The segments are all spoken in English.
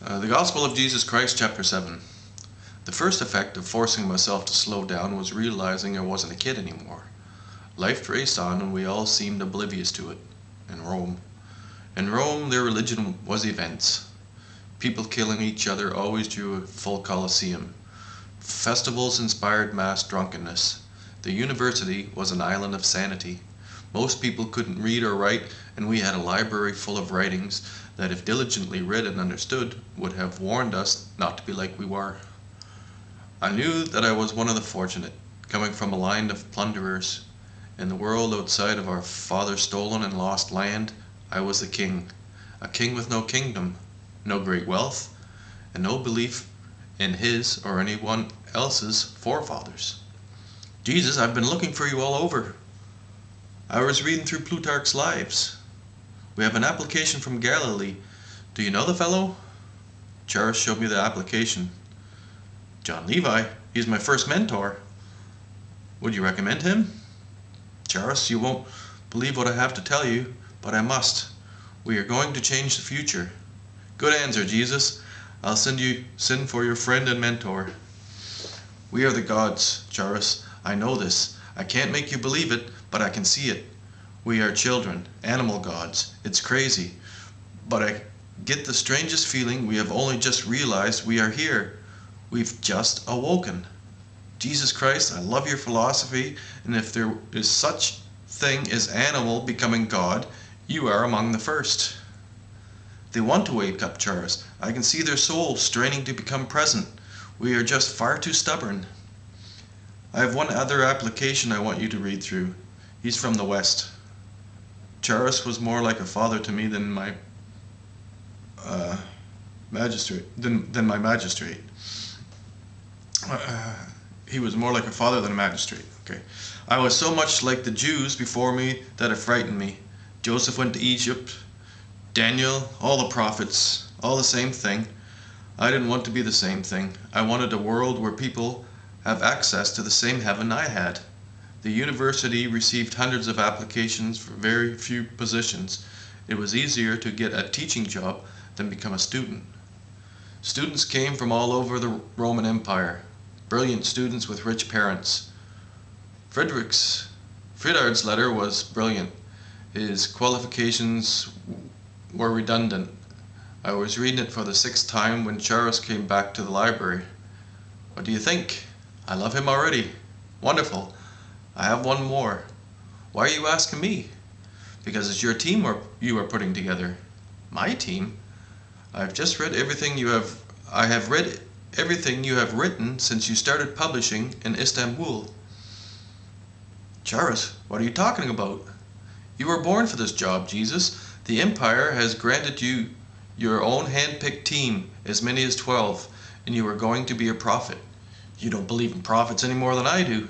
The Gospel of Jesus Christ, chapter 7. The first effect of forcing myself to slow down was realizing I wasn't a kid anymore. Life raced on and we all seemed oblivious to it. In Rome. In Rome, their religion was events. People killing each other always drew a full coliseum. Festivals inspired mass drunkenness. The university was an island of sanity. Most people couldn't read or write, and we had a library full of writings that, if diligently read and understood, would have warned us not to be like we were. I knew that I was one of the fortunate, coming from a line of plunderers. In the world outside of our father's stolen and lost land, I was the king, a king with no kingdom, no great wealth, and no belief in his or anyone else's forefathers. Jesus, I've been looking for you all over. I was reading through Plutarch's lives. We have an application from Galilee. Do you know the fellow? Charis showed me the application. John Levi, he's my first mentor. Would you recommend him? Charis, you won't believe what I have to tell you, but I must. We are going to change the future. Good answer, Jesus. I'll send for your friend and mentor. We are the gods, Charis. I know this. I can't make you believe it, but I can see it. We are children, animal gods. It's crazy. But I get the strangest feeling we have only just realized we are here. We've just awoken. Jesus Christ, I love your philosophy, and if there is such thing as animal becoming God, you are among the first. They want to wake up, Charis. I can see their souls straining to become present. We are just far too stubborn. I have one other application I want you to read through. He's from the West. Charis was more like a father to me than my magistrate. He was more like a father than a magistrate. Okay. I was so much like the Jews before me that it frightened me. Joseph went to Egypt. Daniel, all the prophets, all the same thing. I didn't want to be the same thing. I wanted a world where people have access to the same heaven I had. The university received hundreds of applications for very few positions. It was easier to get a teaching job than become a student. Students came from all over the Roman Empire. Brilliant students with rich parents. Friedard's letter was brilliant. His qualifications were redundant. I was reading it for the 6th time when Charis came back to the library. What do you think? I love him already. Wonderful. I have one more. Why are you asking me? Because it's your team you are putting together. My team? I have read everything you have written since you started publishing in Istanbul. Charis, what are you talking about? You were born for this job, Jesus. The Empire has granted you your own hand-picked team, as many as 12, and you are going to be a prophet. You don't believe in prophets any more than I do.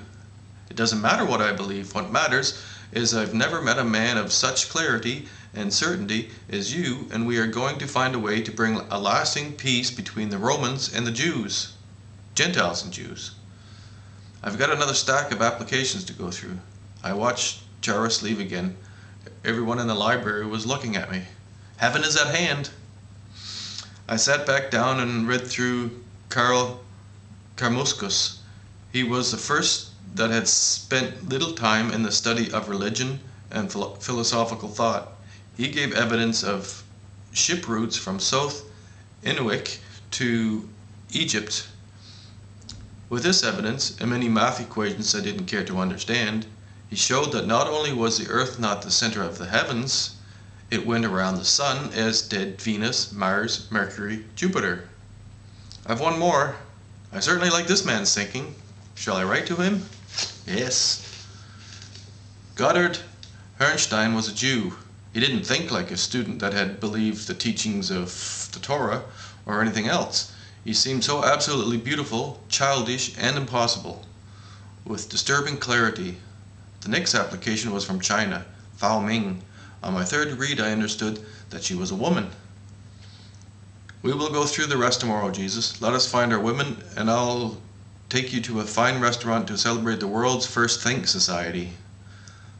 It doesn't matter what I believe. What matters is I've never met a man of such clarity and certainty as you, and we are going to find a way to bring a lasting peace between the Romans and the Jews. Gentiles and Jews. I've got another stack of applications to go through. I watched Charis leave again. Everyone in the library was looking at me. Heaven is at hand. I sat back down and read through Karl Karmuskus. He was the first that had spent little time in the study of religion and philosophical thought. He gave evidence of ship routes from South Inuvik to Egypt. With this evidence, and many math equations I didn't care to understand, he showed that not only was the Earth not the center of the heavens, it went around the Sun, as did Venus, Mars, Mercury, Jupiter. I've one more. I certainly like this man's thinking. Shall I write to him? Yes. Goddard Herrnstein was a Jew. He didn't think like a student that had believed the teachings of the Torah or anything else. He seemed so absolutely beautiful, childish, and impossible, with disturbing clarity. The next application was from China, Fao Ming. On my third read, I understood that she was a woman. We will go through the rest tomorrow, Jesus. Let us find our women, and I'll take you to a fine restaurant to celebrate the world's first Think Society.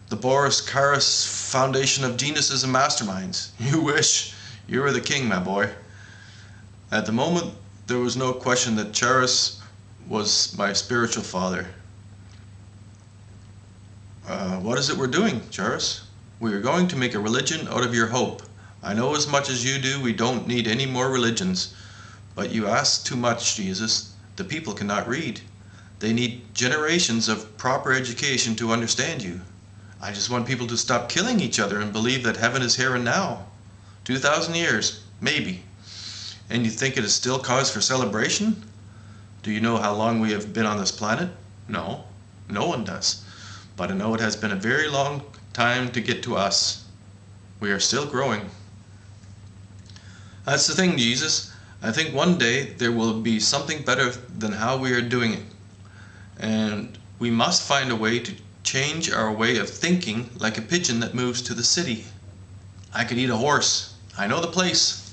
The Boris Karras Foundation of Geniuses and Masterminds. You wish. You are the king, my boy. At the moment, there was no question that Charis was my spiritual father. What is it we're doing, Charis? We are going to make a religion out of your hope. I know as much as you do we don't need any more religions. But you ask too much, Jesus. The people cannot read. They need generations of proper education to understand you. I just want people to stop killing each other and believe that heaven is here and now. 2,000 years, maybe. And you think it is still cause for celebration? Do you know how long we have been on this planet? No, no one does. But I know it has been a very long time to get to us. We are still growing. That's the thing, Jesus. I think one day there will be something better than how we are doing it. And we must find a way to change our way of thinking like a pigeon that moves to the city. I could eat a horse. I know the place.